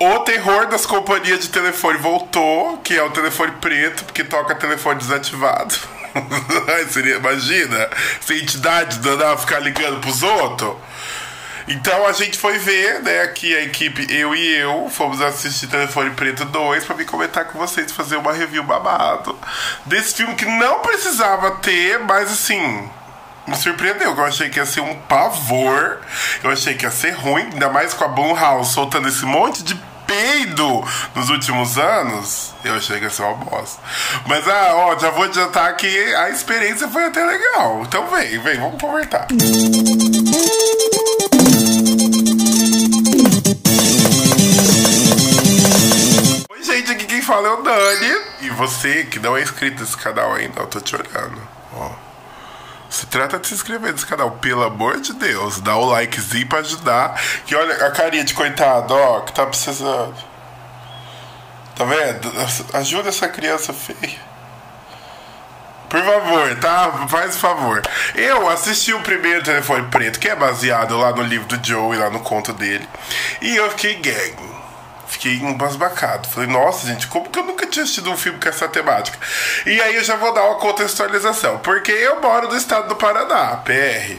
O terror das companhias de telefone voltou, que é o telefone preto, porque toca telefone desativado. Seria, imagina, se a entidade danada ficar ligando pros outros. Então a gente foi ver, né, aqui a equipe, eu fomos assistir Telefone Preto 2 pra vir comentar com vocês, fazer uma review babado desse filme que não precisava ter, mas assim, me surpreendeu, eu achei que ia ser um pavor, eu achei que ia ser ruim, ainda mais com a Blumhouse soltando esse monte de peido nos últimos anos, eu achei que ia ser uma bosta. Mas, já vou adiantar que a experiência foi até legal. Então vem, vamos conversar. Oi, gente, aqui quem fala é o Dani. E você que não é inscrito nesse canal ainda, eu tô te olhando, ó. Se trata de se inscrever nesse canal, pelo amor de Deus. Dá o likezinho pra ajudar. Que olha a carinha de coitado, ó, que tá precisando. Tá vendo? Ajuda essa criança feia. Por favor, tá? Faz favor. Eu assisti o primeiro Telefone Preto, que é baseado lá no livro do Joe e lá no conto dele. E eu fiquei gag. Fiquei embasbacado. Falei, nossa, gente, como que eu nunca tinha assistido um filme com essa temática? E aí eu já vou dar uma contextualização. Porque eu moro no estado do Paraná, PR.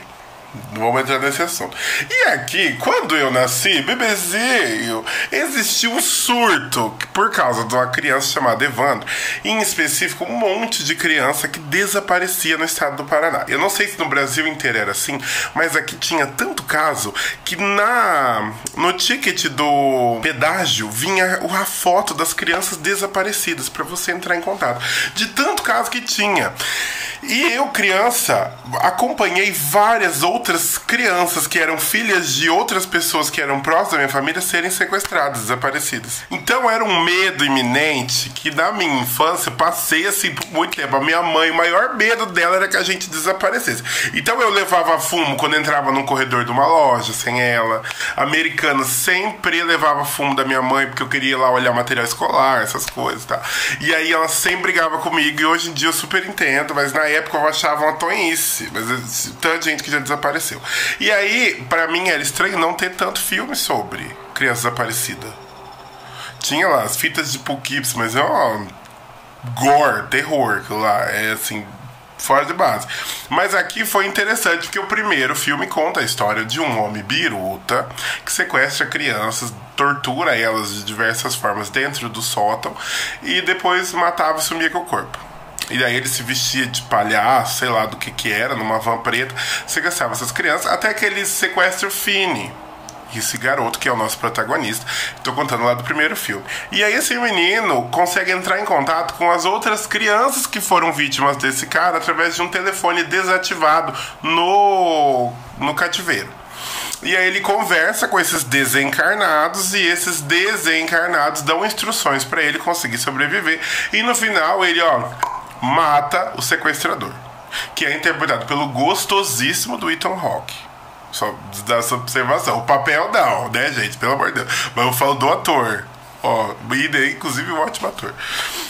Não vamos entrar nesse assunto. E aqui, quando eu nasci, bebezinho, existiu um surto por causa de uma criança chamada Evandro. Em específico, um monte de criança que desaparecia no estado do Paraná. Eu não sei se no Brasil inteiro era assim, mas aqui tinha tanto caso que no ticket do pedágio vinha a foto das crianças desaparecidas para você entrar em contato. De tanto caso que tinha. E eu, criança, acompanhei várias outras crianças que eram filhas de outras pessoas que eram próximas da minha família serem sequestradas, desaparecidas. Então era um medo iminente que na minha infância passei assim por muito tempo. A minha mãe, o maior medo dela era que a gente desaparecesse. Então eu levava fumo quando entrava num corredor de uma loja sem ela. A Americana sempre levava fumo da minha mãe porque eu queria ir lá olhar material escolar, essas coisas, tá? E aí ela sempre brigava comigo e hoje em dia eu super entendo, mas na época eu achava uma tonhice, mas tanta gente que já desapareceu. E aí, pra mim era estranho não ter tanto filme sobre criança desaparecida. Tinha lá as fitas de Poughkeepsie, mas é uma gore, terror, aquilo lá, é assim, fora de base. Mas aqui foi interessante porque o primeiro filme conta a história de um homem biruta que sequestra crianças, tortura elas de diversas formas dentro do sótão e depois matava e sumia com o corpo. E aí ele se vestia de palhaço, sei lá do que era, numa van preta, sequestrava essas crianças, até que ele sequestra o Fini, esse garoto que é o nosso protagonista. Estou contando lá do primeiro filme. E aí esse menino consegue entrar em contato com as outras crianças que foram vítimas desse cara através de um telefone desativado no cativeiro. E aí ele conversa com esses desencarnados e esses desencarnados dão instruções para ele conseguir sobreviver. E no final ele, mata o sequestrador, que é interpretado pelo gostosíssimo do Ethan Hawke. Só dar essa observação. O papel não, né, gente? Pelo amor de Deus. Mas eu falo do ator. Inclusive um ótimo ator.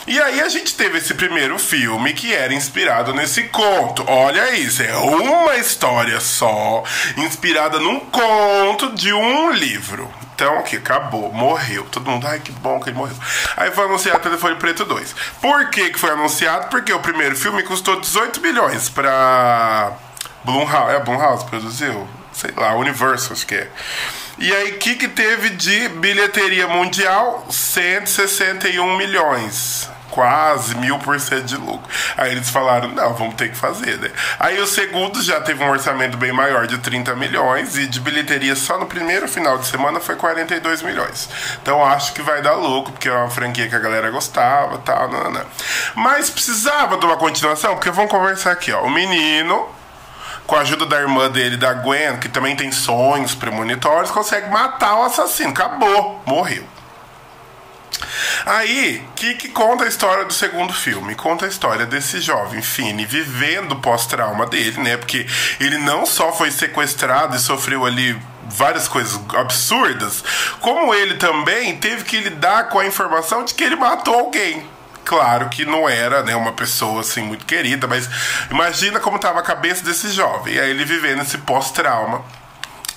E aí a gente teve esse primeiro filme que era inspirado nesse conto. Olha isso, é uma história só, inspirada num conto de um livro. Então, aqui, acabou, morreu. Todo mundo, ai, que bom que ele morreu. Aí foi anunciado Telefone Preto 2. Por que foi anunciado? Porque o primeiro filme custou 18 milhões pra Blumhouse. Blumhouse produziu? Sei lá, Universal, acho que é. E aí, o que teve de bilheteria mundial? 161 milhões. Quase 1000% de lucro. Aí eles falaram, não, vamos ter que fazer, né? Aí o segundo já teve um orçamento bem maior de 30 milhões e de bilheteria só no primeiro final de semana foi 42 milhões. Então acho que vai dar lucro, porque é uma franquia que a galera gostava, tal, não. Mas precisava de uma continuação, porque vamos conversar aqui, ó. O menino, com a ajuda da irmã dele, da Gwen, que também tem sonhos premonitórios, consegue matar o assassino. Acabou, morreu. Aí, que conta a história do segundo filme? Conta a história desse jovem Fini vivendo o pós-trauma dele, né? Porque ele não só foi sequestrado e sofreu ali várias coisas absurdas, como ele também teve que lidar com a informação de que ele matou alguém. Claro que não era, né, uma pessoa assim muito querida, mas imagina como estava a cabeça desse jovem. E aí ele vivendo esse pós-trauma.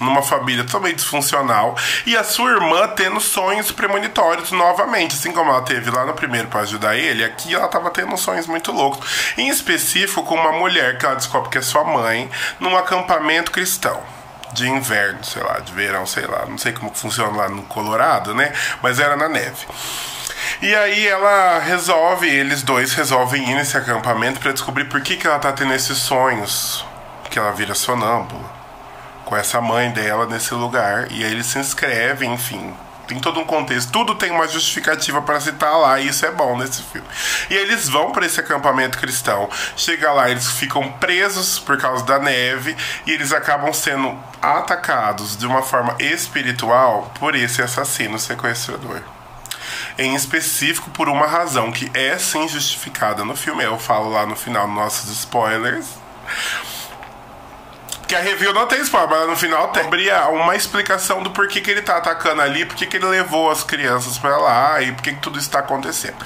numa família totalmente disfuncional, e a sua irmã tendo sonhos premonitórios novamente, assim como ela teve lá no primeiro para ajudar ele, aqui ela tava tendo sonhos muito loucos, em específico com uma mulher que ela descobre que é sua mãe, num acampamento cristão de inverno, sei lá, de verão, sei lá, não sei como funciona lá no Colorado, né, mas era na neve. E aí eles dois resolvem ir nesse acampamento para descobrir por que ela tá tendo esses sonhos, que ela vira sonâmbula com essa mãe dela nesse lugar. E aí eles se inscrevem, enfim, tem todo um contexto, tudo tem uma justificativa para se estar lá, e isso é bom nesse filme. E aí eles vão para esse acampamento cristão, chega lá, eles ficam presos por causa da neve, e eles acabam sendo atacados de uma forma espiritual por esse assassino sequestrador. Em específico por uma razão que é sim justificada no filme, eu falo lá no final, nossos spoilers, que a review não tem spoiler, mas no final tem uma explicação do porquê que ele tá atacando ali, porquê que ele levou as crianças pra lá e porquê que tudo isso tá acontecendo.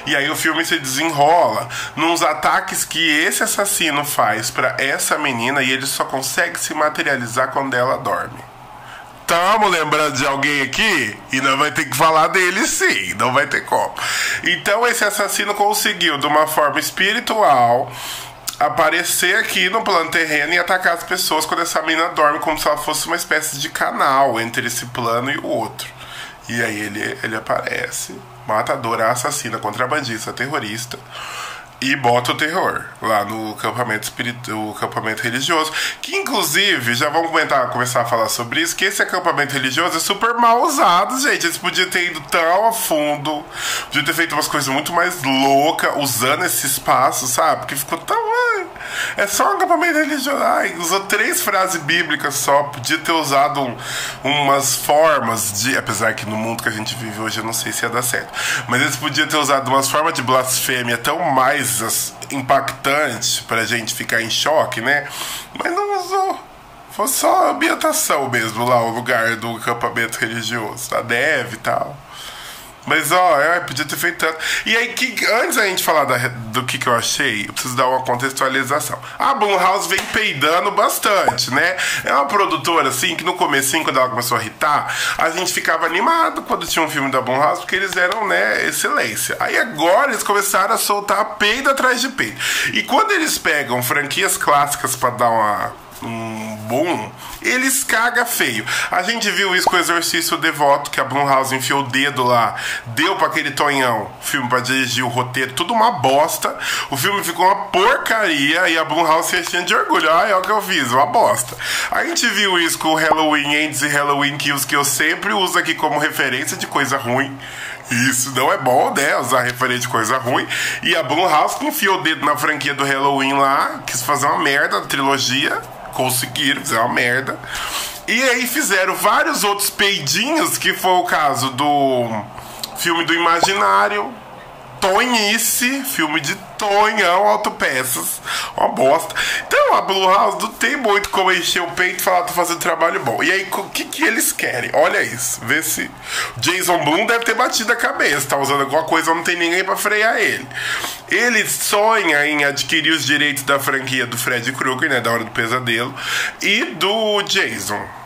E aí o filme se desenrola nos ataques que esse assassino faz pra essa menina, e ele só consegue se materializar quando ela dorme. Tamo lembrando de alguém aqui e não vai ter que falar dele, sim, não vai ter como. Então esse assassino conseguiu, de uma forma espiritual, aparecer aqui no plano terreno e atacar as pessoas quando essa menina dorme, como se ela fosse uma espécie de canal entre esse plano e o outro. E aí ele aparece, matadora, assassina, contrabandista, terrorista, e bota o terror lá no acampamento religioso, que inclusive, já vamos começar a falar sobre isso, que esse acampamento religioso é super mal usado, gente. Eles podiam ter ido tão a fundo, podiam ter feito umas coisas muito mais loucas usando esse espaço, sabe? Porque ficou tão... É só um acampamento religioso. Ai, usou 3 frases bíblicas só. Podia ter usado umas formas de... Apesar que no mundo que a gente vive hoje eu não sei se ia dar certo, mas eles podiam ter usado umas formas de blasfêmia tão mais impactantes pra gente ficar em choque, né? Mas não usou. Foi só a ambientação mesmo lá, o lugar do acampamento religioso, a neve e tal. Mas podia ter feito tanto. E aí, antes da gente falar do que eu achei, eu preciso dar uma contextualização. A Blumhouse vem peidando bastante, né? É uma produtora, assim, que no comecinho, quando ela começou a irritar, a gente ficava animado quando tinha um filme da Blumhouse, porque eles eram, né, excelência. Aí agora eles começaram a soltar peido atrás de peido. E quando eles pegam franquias clássicas pra dar um boom, eles cagam feio. A gente viu isso com o Exorcista, o Devoto, que a Blumhouse enfiou o dedo lá, deu pra aquele Tonhão filme pra dirigir o roteiro, tudo uma bosta. O filme ficou uma porcaria e a Blumhouse se enchendo de orgulho. É o que eu fiz, uma bosta. A gente viu isso com o Halloween Ends e Halloween Kills, que eu sempre uso aqui como referência de coisa ruim. Isso não é bom, né? Usar referência de coisa ruim. E a Blumhouse, que enfiou o dedo na franquia do Halloween lá, quis fazer uma merda na trilogia. Conseguiram, fizeram uma merda. E aí fizeram vários outros peidinhos, que foi o caso do filme do Imaginário, Tonhice, filme de Tonhão, autopeças, uma bosta. Então a Blumhouse não tem muito como encher o peito e falar, tô fazendo trabalho bom. E aí, o que eles querem? Olha isso, vê se Jason Blum deve ter batido a cabeça, tá usando alguma coisa, não tem ninguém pra frear ele. Ele sonha em adquirir os direitos da franquia do Freddy Krueger, né, da Hora do Pesadelo, e do Jason.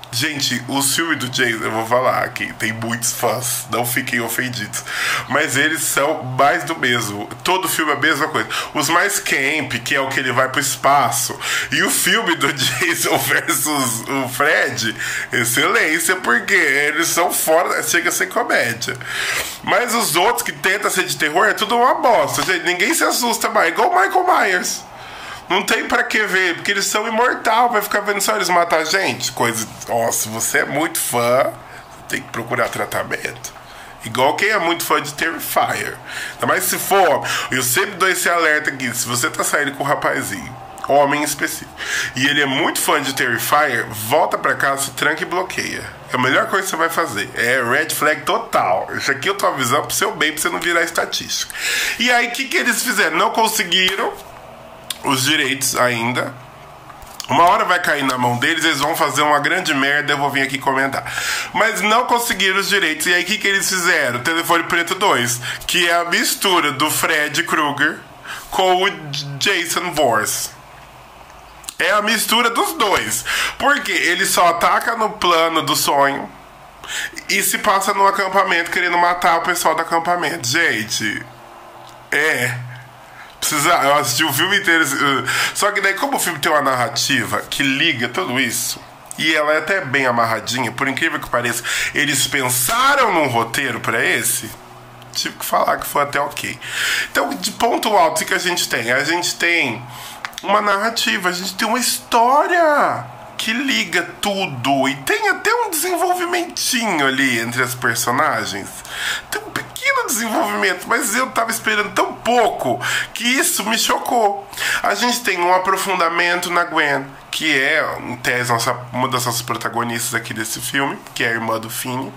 Gente, o filme do Jason, eu vou falar aqui, tem muitos fãs, não fiquem ofendidos, mas eles são mais do mesmo. Todo filme é a mesma coisa. Os mais camp, que é o que ele vai pro espaço, e o filme do Jason versus o Fred, excelência, porque eles são fora, chega a ser comédia. Mas os outros que tentam ser de terror é tudo uma bosta, gente. Ninguém se assusta mais, igual o Michael Myers. Não tem pra que ver, porque eles são imortais, vai ficar vendo só eles matar a gente. Coisa. Se você é muito fã, tem que procurar tratamento. Igual quem é muito fã de Terrifier. Ainda mais se for, eu sempre dou esse alerta aqui, se você tá saindo com um rapazinho, homem específico, e ele é muito fã de Terrifier, volta pra casa, se tranca e bloqueia. É a melhor coisa que você vai fazer. É red flag total. Isso aqui eu tô avisando pro seu bem, pra você não virar estatística. E aí, o que eles fizeram? Não conseguiram os direitos ainda. Uma hora vai cair na mão deles, eles vão fazer uma grande merda, eu vou vir aqui comentar. Mas não conseguiram os direitos. E aí o que eles fizeram? Telefone Preto 2, que é a mistura do Fred Krueger com o Jason Voorhees. É a mistura dos dois. Porque ele só ataca no plano do sonho e se passa no acampamento querendo matar o pessoal do acampamento. Gente, eu assisti o filme inteiro. Só que daí, como o filme tem uma narrativa que liga tudo isso, e ela é até bem amarradinha, por incrível que pareça, eles pensaram num roteiro pra esse. Tive que falar que foi até ok. Então, de ponto alto, o que a gente tem? A gente tem uma narrativa, a gente tem uma história que liga tudo. E tem até um desenvolvimentinho ali entre as personagens. Tem um pequeno desenvolvimento, mas eu tava esperando tão pouco que isso me chocou. A gente tem um aprofundamento na Gwen, que é, em tese, uma das nossas protagonistas aqui desse filme, que é a irmã do Finn.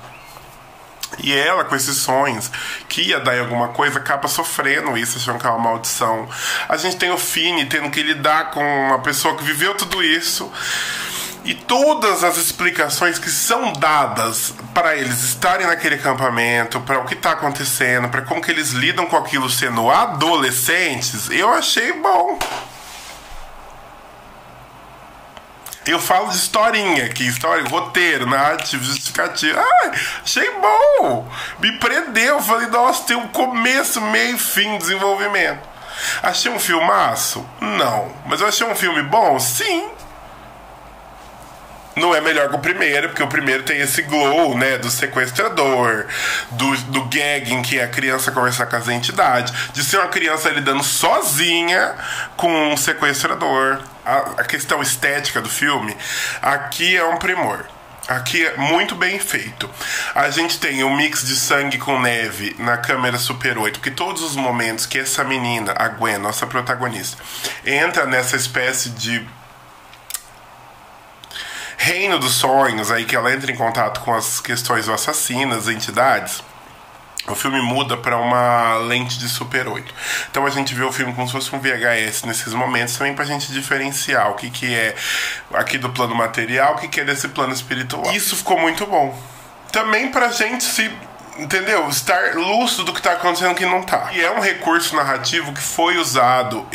E ela, com esses sonhos que ia dar em alguma coisa, acaba sofrendo isso, achando que é uma maldição. A gente tem o Finn tendo que lidar com uma pessoa que viveu tudo isso. E todas as explicações que são dadas para eles estarem naquele acampamento, para o que está acontecendo, para como que eles lidam com aquilo sendo adolescentes, eu achei bom. Eu falo de historinha aqui, história, roteiro, narrativa, justificativa. Achei bom! Me prendeu, falei, nossa, tem um começo, meio e fim, desenvolvimento. Achei um filmaço? Não. Mas eu achei um filme bom? Sim. Não é melhor que o primeiro, porque o primeiro tem esse glow, né, do sequestrador, do gagging, que é a criança conversar com as entidades, de ser uma criança lidando sozinha com um sequestrador. A questão estética do filme, aqui é um primor. Aqui é muito bem feito. A gente tem um mix de sangue com neve na câmera Super 8, porque todos os momentos que essa menina, a Gwen, nossa protagonista, entra nessa espécie de reino dos sonhos, aí que ela entra em contato com as questões do assassino, as entidades, o filme muda para uma lente de Super 8. Então a gente vê o filme como se fosse um VHS nesses momentos, também pra gente diferenciar o que é aqui do plano material, o que é desse plano espiritual. Isso ficou muito bom. Também pra gente se... entendeu? Estar lúcido do que tá acontecendo que não tá. E é um recurso narrativo que foi usado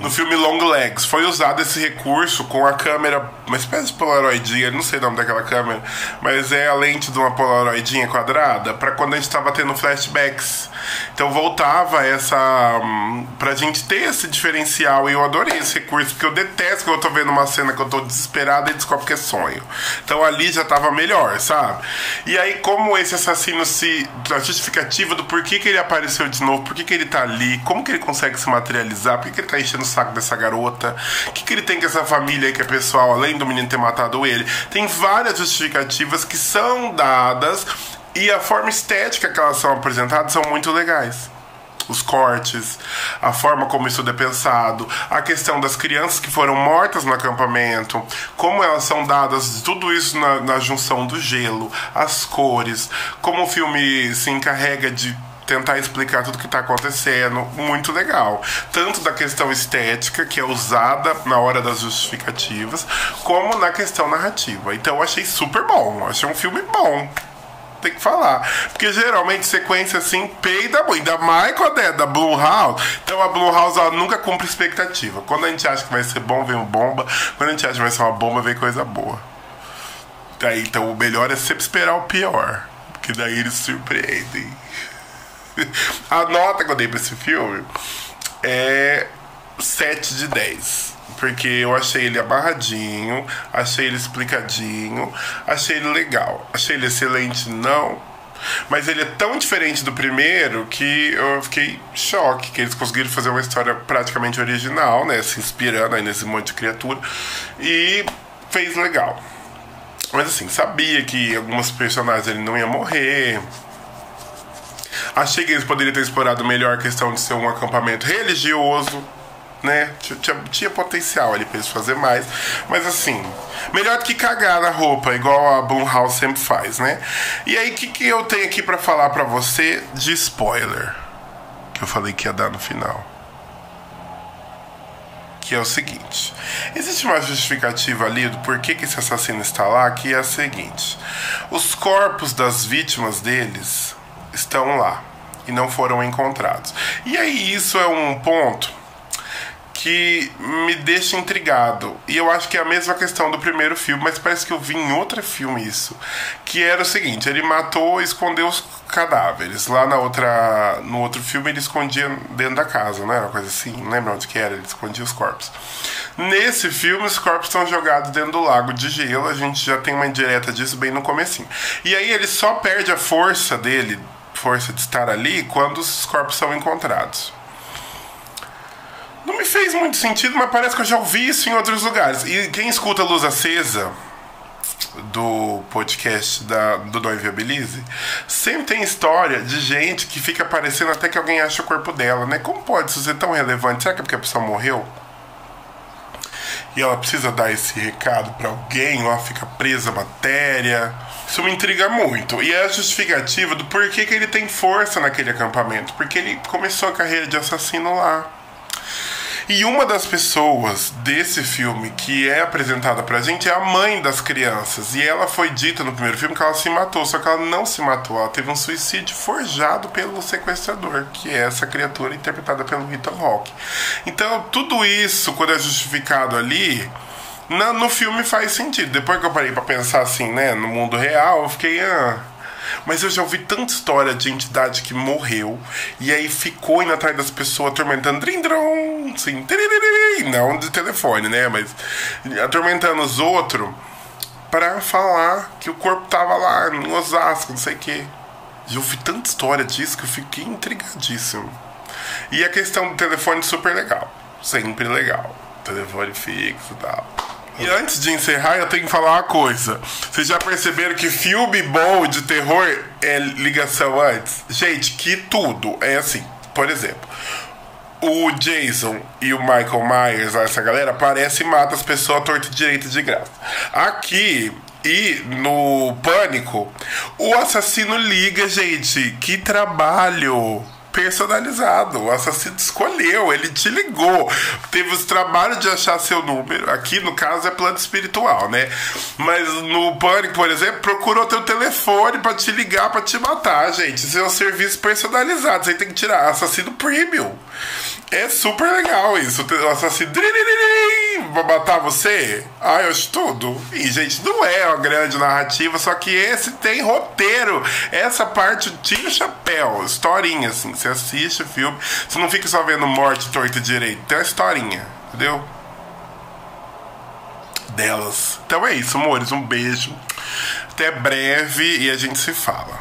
no filme Long Legs. Foi usado esse recurso com a câmera, uma espécie de polaroidinha, não sei o nome daquela câmera, mas é a lente de uma polaroidinha quadrada, pra quando a gente tava tendo flashbacks. Então voltava pra gente ter esse diferencial, e eu adorei esse recurso, porque eu detesto que eu tô vendo uma cena que eu tô desesperado e descobre que é sonho. Então ali já tava melhor, sabe? E aí, como esse assassino a justificativa do porquê que ele apareceu de novo, por que ele tá ali, como que ele consegue se materializar, por que ele tá enchendo o saco dessa garota, o que ele tem com essa família aí que é pessoal, além do menino ter matado ele. Tem várias justificativas que são dadas, e a forma estética que elas são apresentadas são muito legais. Os cortes, a forma como isso é pensado, a questão das crianças que foram mortas no acampamento, como elas são dadas, tudo isso na junção do gelo, as cores, como o filme se encarrega de tentar explicar tudo que está acontecendo, muito legal. Tanto da questão estética, que é usada na hora das justificativas, como na questão narrativa. Então eu achei super bom, achei um filme bom. Tem que falar, porque geralmente sequência assim peida muito, ainda mais quando é da Blumhouse. Então a Blumhouse, ela nunca cumpre expectativa. Quando a gente acha que vai ser bom, vem uma bomba. Quando a gente acha que vai ser uma bomba, vem coisa boa. Daí, então o melhor é sempre esperar o pior, porque daí eles surpreendem. A nota que eu dei pra esse filme é 7 de 10. Porque eu achei ele amarradinho, achei ele explicadinho, achei ele legal. Achei ele excelente, não. Mas ele é tão diferente do primeiro que eu fiquei choque que eles conseguiram fazer uma história praticamente original, né? Se inspirando aí nesse monte de criatura. E fez legal. Mas assim, sabia que alguns personagens ele não iam morrer. Achei que eles poderiam ter explorado melhor a questão de ser um acampamento religioso, né? Tinha potencial ali pra eles fazer mais. Mas assim, melhor do que cagar na roupa, igual a Blumhouse sempre faz, né? E aí, o que eu tenho aqui pra falar pra você de spoiler? Que eu falei que ia dar no final. Que é o seguinte: existe uma justificativa ali do porquê que esse assassino está lá, que é a seguinte: os corpos das vítimas deles estão lá e não foram encontrados. E aí isso é um ponto que me deixa intrigado. E eu acho que é a mesma questão do primeiro filme, mas parece que eu vi em outro filme isso. Que era o seguinte, ele matou e escondeu os cadáveres. Lá no outro filme ele escondia dentro da casa, não era uma coisa assim? Não lembro onde que era, ele escondia os corpos. Nesse filme, os corpos estão jogados dentro do lago de gelo. A gente já tem uma indireta disso bem no comecinho. E aí ele só perde a força dele, força de estar ali, quando os corpos são encontrados. Não me fez muito sentido, mas parece que eu já ouvi isso em outros lugares. E quem escuta Luz Acesa, do podcast do Não Inviabilize, sempre tem história de gente que fica aparecendo até que alguém acha o corpo dela, né? Como pode isso ser tão relevante? Será que é porque a pessoa morreu? E ela precisa dar esse recado pra alguém, ou ela fica presa à matéria. Isso me intriga muito. E é a justificativa do porquê que ele tem força naquele acampamento. Porque ele começou a carreira de assassino lá. E uma das pessoas desse filme que é apresentada pra gente é a mãe das crianças. E ela foi dita no primeiro filme que ela se matou, só que ela não se matou. Ela teve um suicídio forjado pelo sequestrador, que é essa criatura interpretada pelo Ethan Hawke. Então, tudo isso, quando é justificado ali, no filme faz sentido. Depois que eu parei pra pensar assim, né, no mundo real, eu fiquei... Mas eu já ouvi tanta história de entidade que morreu e aí ficou indo atrás das pessoas atormentando drindron, assim, não de telefone, né? Mas atormentando os outros pra falar que o corpo tava lá no Osasco, não sei o quê. Já ouvi tanta história disso que eu fiquei intrigadíssimo. E a questão do telefone super legal, sempre legal. Telefone fixo e tal. E antes de encerrar, eu tenho que falar uma coisa. Vocês já perceberam que filme bom de terror é ligação antes? Gente, que tudo é assim. Por exemplo, o Jason e o Michael Myers, essa galera, aparece e mata as pessoas à torta e direita de graça. Aqui e no Pânico, o assassino liga, gente. Que trabalho personalizado. O assassino escolheu, ele te ligou. Teve os trabalhos de achar seu número. Aqui, no caso, é plano espiritual, né? Mas no Pânico, por exemplo, procurou teu telefone pra te ligar, pra te matar, gente. Isso é um serviço personalizado. Você tem que tirar assassino premium. É super legal isso. O assassino vai matar você? Ah, eu acho tudo. E, gente, não é uma grande narrativa, só que esse tem roteiro. Essa parte tira o chapéu. Historinha, assim. Você assiste o filme, você não fica só vendo morte, torta e direito. Tem uma historinha, entendeu? Delas. Então é isso, amores. Um beijo. Até breve e a gente se fala.